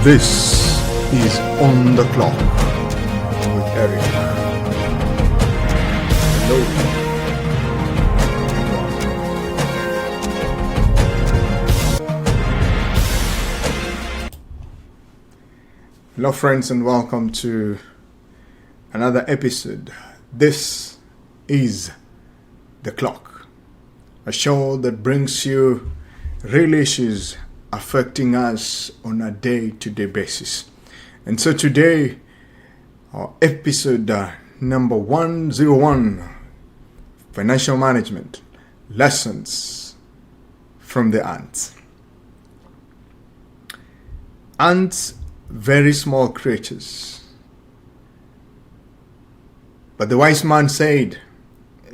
This is On the Clock with Eric. Hello. Hello friends, and welcome to another episode. This is The Clock, a show that brings you real issues affecting us on a day-to-day basis. And so today, our episode number 101, Financial Management, Lessons from the Ants. Ants, very small creatures. But the wise man said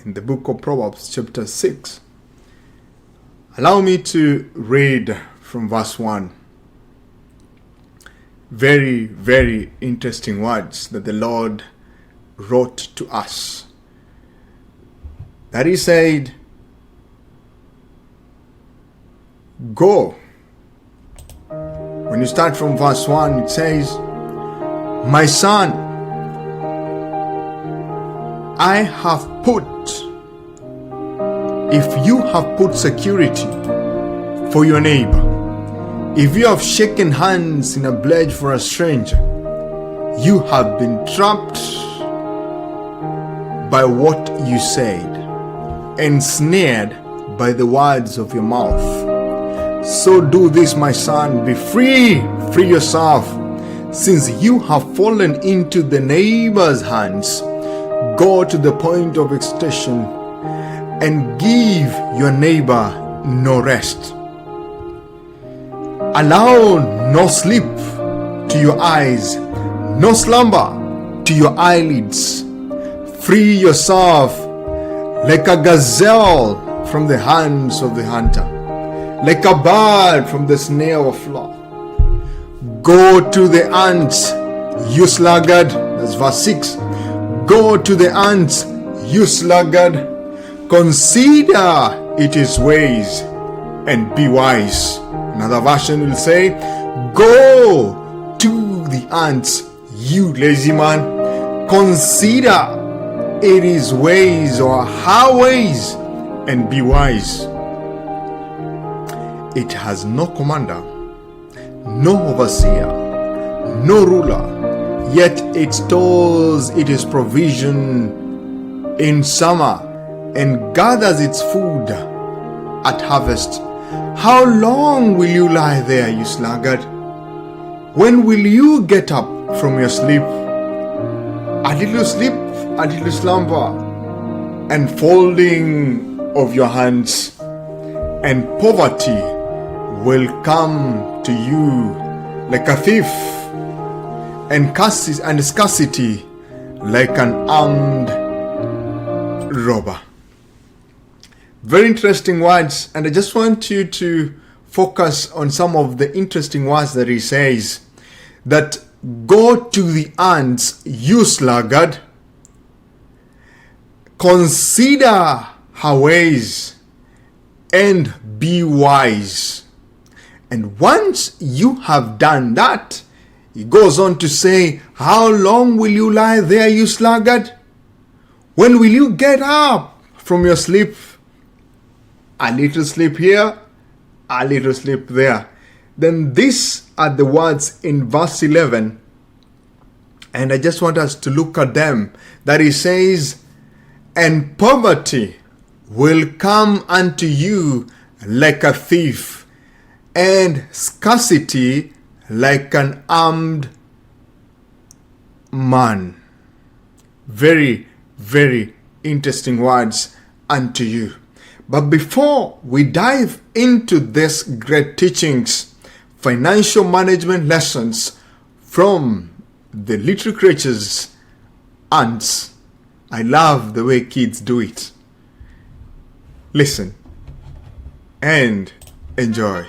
in the book of Proverbs chapter 6, allow me to read from verse 1. Very, very interesting words that the Lord wrote to us. That He said, go. When you start from verse 1, it says, my son, I have put, if you have put security for your neighbor, if you have shaken hands in a pledge for a stranger, you have been trapped by what you said, ensnared by the words of your mouth. So do this, my son, be free yourself, since you have fallen into the neighbor's hands. Go to the point of extortion and give your neighbor no rest. Allow no sleep to your eyes, no slumber to your eyelids. Free yourself like a gazelle from the hands of the hunter, like a bird from the snare of a flock. Go to the ants, you sluggard. That's verse 6. Go to the ants, you sluggard. Consider it his ways and be wise. Another version will say, go to the ants, you lazy man. Consider it his ways or her ways and be wise. It has no commander, no overseer, no ruler, yet it stores its provision in summer and gathers its food at harvest. How long will you lie there, you sluggard? When will you get up from your sleep? A little sleep, a little slumber, and folding of your hands, and poverty will come to you like a thief, and scarcity like an armed robber. Very interesting words, and I just want you to focus on some of the interesting words that he says. That go to the ants, you sluggard. Consider her ways and be wise. And once you have done that, he goes on to say, how long will you lie there, you sluggard? When will you get up from your sleep? A little sleep here, a little sleep there. Then these are the words in verse 11. And I just want us to look at them. That he says, and poverty will come unto you like a thief, and scarcity like an armed man. Very, very interesting words unto you. But before we dive into these great teachings, financial management lessons from the little creatures, ants, I love the way kids do it. Listen and enjoy.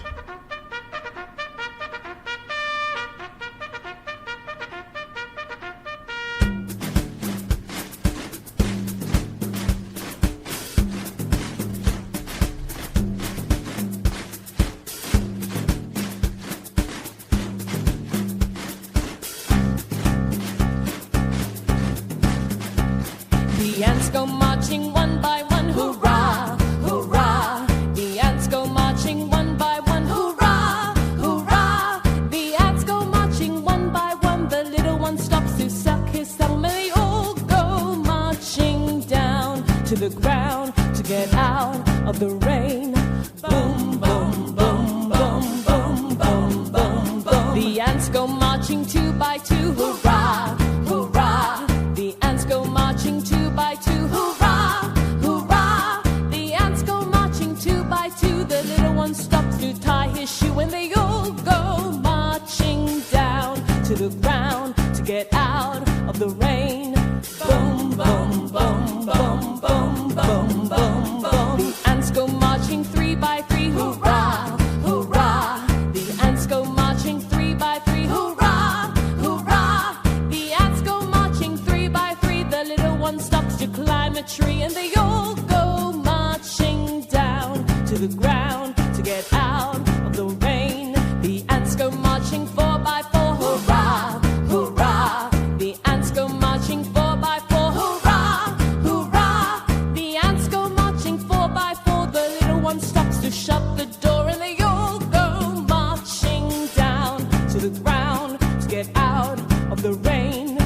of the rain. Boom, boom, boom, boom, boom, boom, boom, boom. The ants go marching 2 by 2, hurrah, hurrah. The ants go marching 2 by 2, hurrah, hurrah. The ants go marching 2 by 2. The little one stops to tie his shoe, and they all go marching down to the ground to get out of the rain. Boom, boom, boom, boom, boom, boom, boom, boom. The ants go marching 3 by 3, hurrah, hurrah. The ants go marching 3 by 3, hurrah, hurrah. The ants go marching 3 by 3. The little one stops to climb a tree, and they all go marching down to the ground to get out of the rain. The ants go marching 4 by 4, hurrah, hurrah. The ants go marching 4 by 4, hurrah, hurrah. The ants go marching 4 by 4. The little one stops to shut the door, and they all go marching down to the ground to get out of the rain.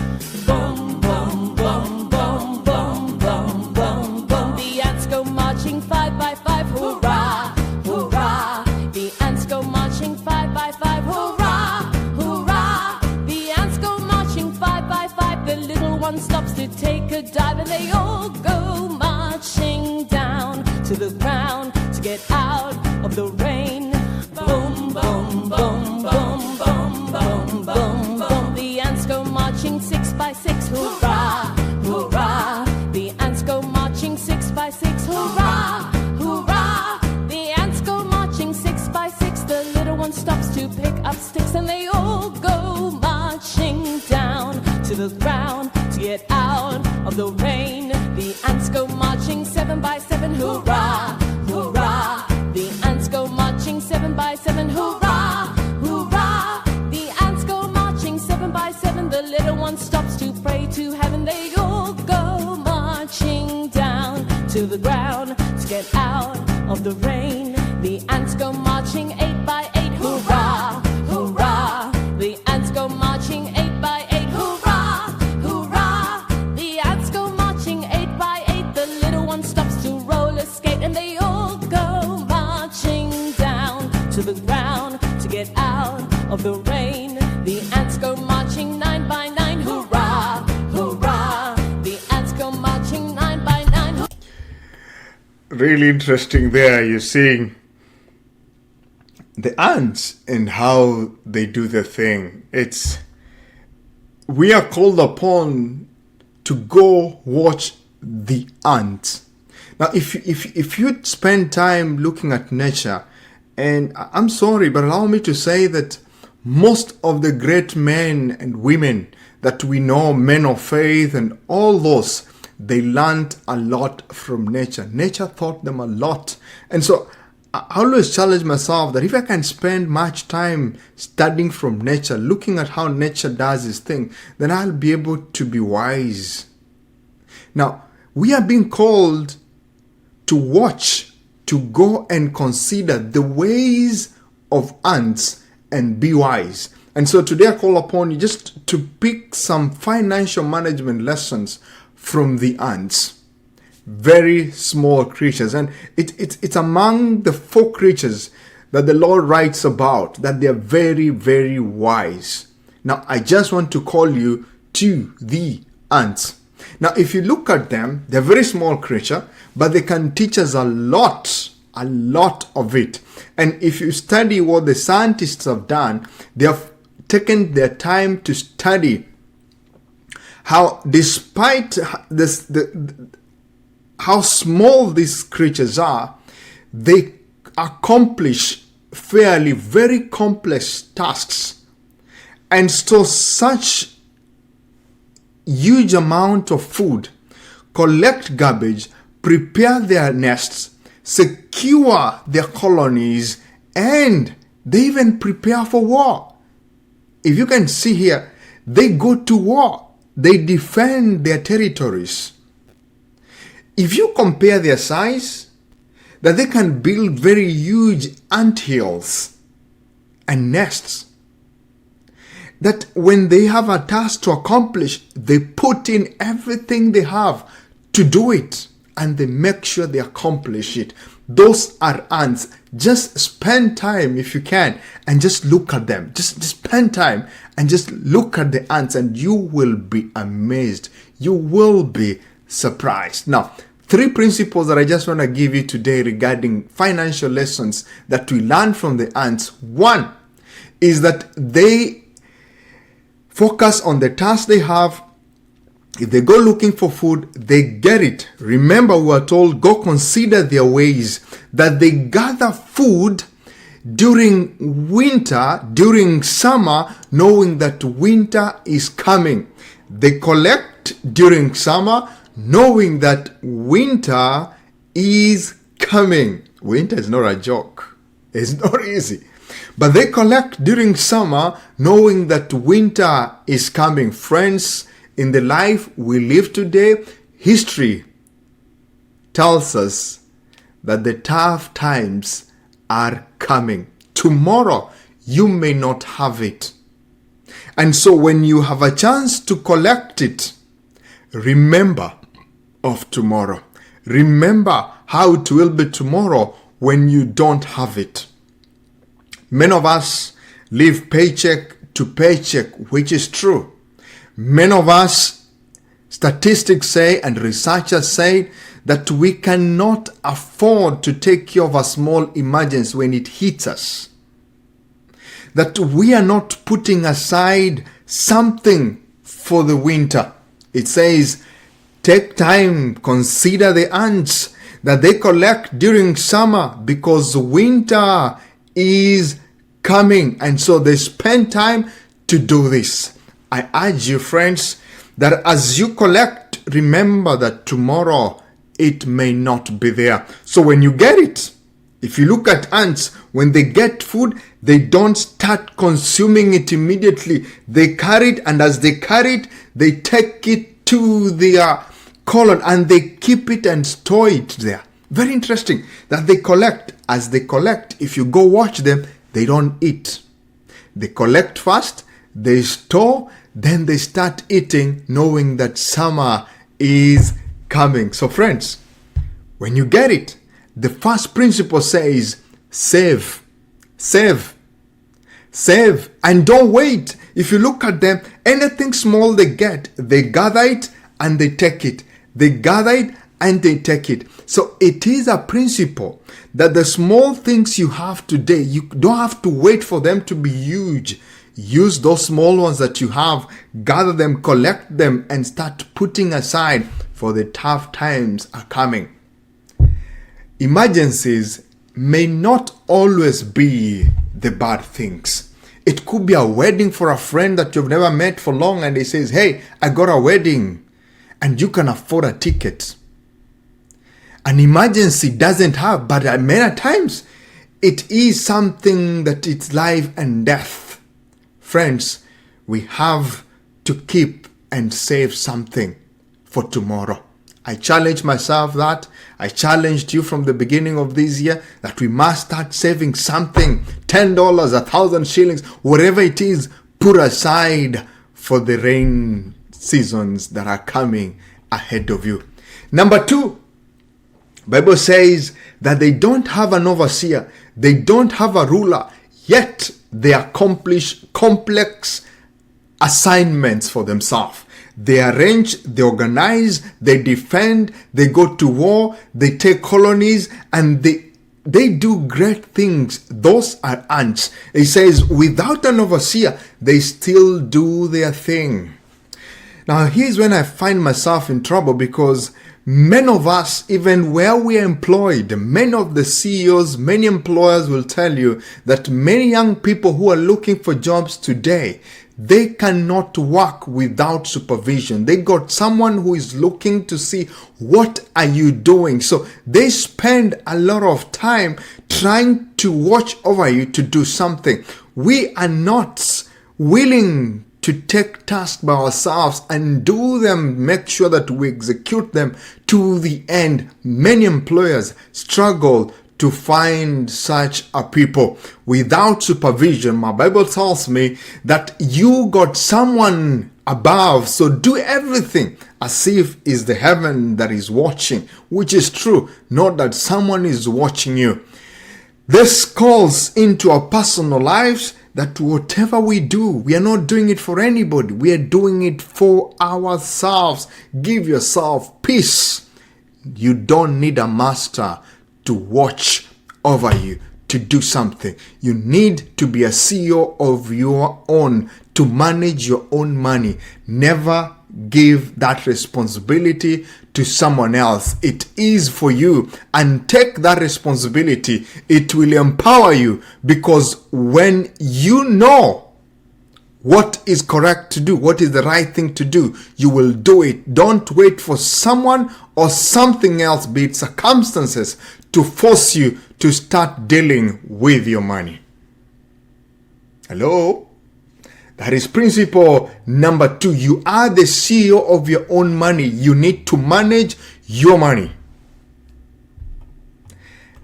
Boom, boom, boom, boom, boom, boom, boom, boom. The ants go marching 5 by 5, hurrah, hurrah. The ants go marching 5 by 5, hurrah, hurrah. The ants go marching 5 by 5. The little one stops to take a dive, and they all go marching down to the ground to get out of the rain. Boom, boom, boom, boom, boom, boom, boom, boom. The ants go marching 6 by 6, hurrah, hurrah. The ants go marching 6 by 6, hurrah, hurrah. The ants go marching 6 by 6. The little one stops to pick up sticks, and they all go marching down to the ground to get out of the rain. The ants go marching 7 by 7, hurrah, hurrah. The ants go marching 7 by 7, hurrah, hurrah. The ants go marching 7 by 7. The little one stops to pray to heaven. They all go marching down to the ground to get out of the rain. The ants go marching 8 by 8, hurrah, hurrah. The ants go marching 8 by 8, hurrah, hurrah. The ants go marching 8 by 8. The little one stops to roller skate, and they all go marching down to the ground to get out of the rain. The ants go marching 9 by 9, hurrah, hurrah. The ants go marching 9 by 9. Really interesting there. You're seeing the ants and how they do their thing. We are called upon to go watch the ants. Now, if you spend time looking at nature, and I'm sorry, but allow me to say that most of the great men and women that we know, men of faith and all those, they learned a lot from nature. Nature taught them a lot. And so I always challenge myself that if I can spend much time studying from nature, looking at how nature does its thing, then I'll be able to be wise. Now, we are being called to watch, to go and consider the ways of ants and be wise. And so today I call upon you just to pick some financial management lessons from the ants. Very small creatures, and it's among the 4 creatures that the Lord writes about, that they are very, very wise. Now, I just want to call you to the ants. Now, if you look at them, they're a very small creature, but they can teach us a lot of it. And if you study what the scientists have done, they have taken their time to study how, despite this, how small these creatures are, they accomplish very complex tasks, and store such huge amount of food, collect garbage, prepare their nests, secure their colonies, and they even prepare for war. If you can see here, they go to war. They defend their territories. If you compare their size, that they can build very huge anthills and nests, that when they have a task to accomplish, they put in everything they have to do it, and they make sure they accomplish it. Those are ants. Just spend time if you can and just look at them. Just spend time and just look at the ants and you will be amazed. You will be surprised. Now, 3 principles that I just want to give you today regarding financial lessons that we learn from the ants. 1 is that they focus on the task they have. If they go looking for food, they get it. Remember, we are told, go consider their ways, that they gather food during winter, during summer, knowing that winter is coming. They collect during summer, knowing that winter is coming. Winter is not a joke. It's not easy. But they collect during summer, knowing that winter is coming. Friends, in the life we live today, history tells us that the tough times are coming. Tomorrow, you may not have it. And so when you have a chance to collect it, remember of tomorrow. Remember how it will be tomorrow when you don't have it. Many of us live paycheck to paycheck, which is true. Many of us, statistics say and researchers say that we cannot afford to take care of a small emergency when it hits us. That we are not putting aside something for the winter. It says, take time, consider the ants that they collect during summer because winter is coming. And so they spend time to do this. I urge you, friends, that as you collect, remember that tomorrow it may not be there. So when you get it, if you look at ants, when they get food, they don't start consuming it immediately. They carry it, and as they carry it, they take it to their colon and they keep it and store it there. Very interesting that they collect. As they collect, if you go watch them, they don't eat. They collect first, they store, then they start eating, knowing that summer is coming. So friends, when you get it, the first principle says, save, save, save, and don't wait. If you look at them, anything small they get, they gather it and they take it. They gather it and they take it. So it is a principle that the small things you have today, you don't have to wait for them to be huge. Use those small ones that you have, gather them, collect them, and start putting aside for the tough times are coming. Emergencies may not always be the bad things. It could be a wedding for a friend that you've never met for long and he says, hey, I got a wedding and you can afford a ticket. An emergency doesn't have, but many times it is something that it's life and death. Friends, we have to keep and save something for tomorrow. I challenge myself that. I challenged you from the beginning of this year that we must start saving something. $10, 1,000 shillings, whatever it is, put aside for the rain seasons that are coming ahead of you. Number 2, Bible says that they don't have an overseer. They don't have a ruler, yet they accomplish complex assignments for themselves. They arrange, they organize, they defend, they go to war, they take colonies, and they do great things. Those are ants. It says, without an overseer, they still do their thing. Now, here's when I find myself in trouble, because many of us, even where we are employed, many of the CEOs, many employers will tell you that many young people who are looking for jobs today, they cannot work without supervision. They got someone who is looking to see, what are you doing? So they spend a lot of time trying to watch over you to do something. We are not willing to take tasks by ourselves and do them, make sure that we execute them to the end. Many employers struggle to find such a people. Without supervision, my Bible tells me that you got someone above. So do everything as if it's the heaven that is watching, which is true, not that someone is watching you. This calls into our personal lives that whatever we do, we are not doing it for anybody. We are doing it for ourselves. Give yourself peace. You don't need a master to watch over you to do something. You need to be a CEO of your own, to manage your own money. Never give that responsibility to someone else. It is for you, and take that responsibility. It will empower you, because when you know what is correct to do, what is the right thing to do, you will do it. Don't wait for someone or something else, be it circumstances, to force you to start dealing with your money. Hello? That is principle number 2. You are the CEO of your own money. You need to manage your money.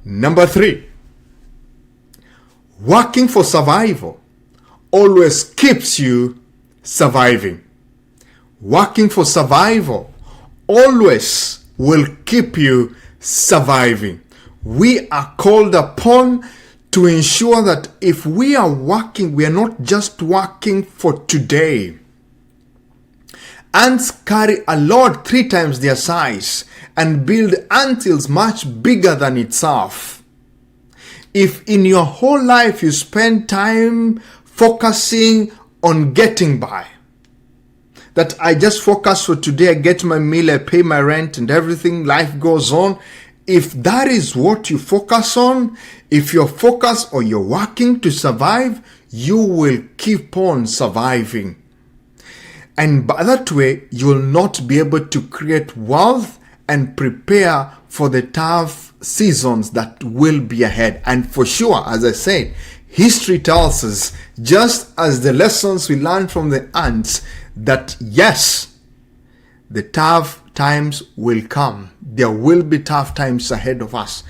Number 3. Working for survival always keeps you surviving. Working for survival always will keep you surviving. We are called upon to ensure that if we are working, we are not just working for today. Ants carry a load 3 times their size and build antils much bigger than itself. If in your whole life you spend time focusing on getting by, that I just focus for today, I get my meal, I pay my rent and everything, life goes on. If that is what you focus on, if you're focused or you're working to survive, you will keep on surviving. And by that way, you will not be able to create wealth and prepare for the tough seasons that will be ahead. And for sure, as I said, history tells us, just as the lessons we learned from the ants, that yes, the tough times will come. There will be tough times ahead of us.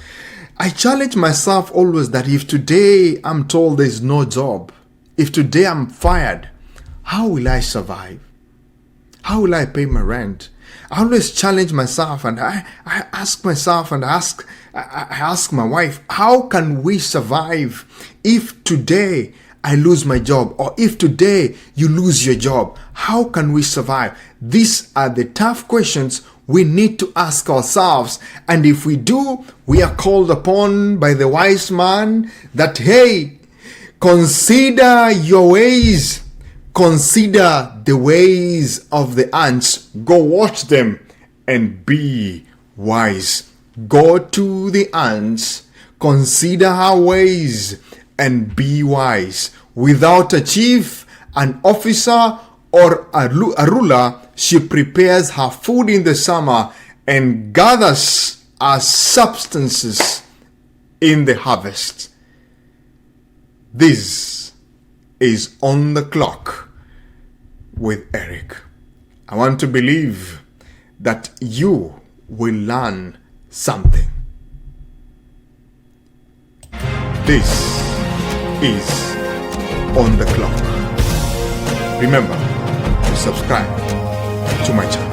I challenge myself always that if today I'm told there's no job, if today I'm fired, how will I survive? How will I pay my rent? I always challenge myself, and I ask myself and I ask my wife, how can we survive if today I lose my job, or if today you lose your job? How can we survive? These are the tough questions we need to ask ourselves. And if we do, we are called upon by the wise man that, hey, consider your ways. Consider the ways of the ants. Go watch them and be wise. Go to the ants, consider her ways, and be wise. Without a chief, an officer, or a ruler, she prepares her food in the summer and gathers her substances in the harvest. This is On the Clock with Eric. I want to believe that you will learn something. This is On the Clock. Remember to subscribe to my channel.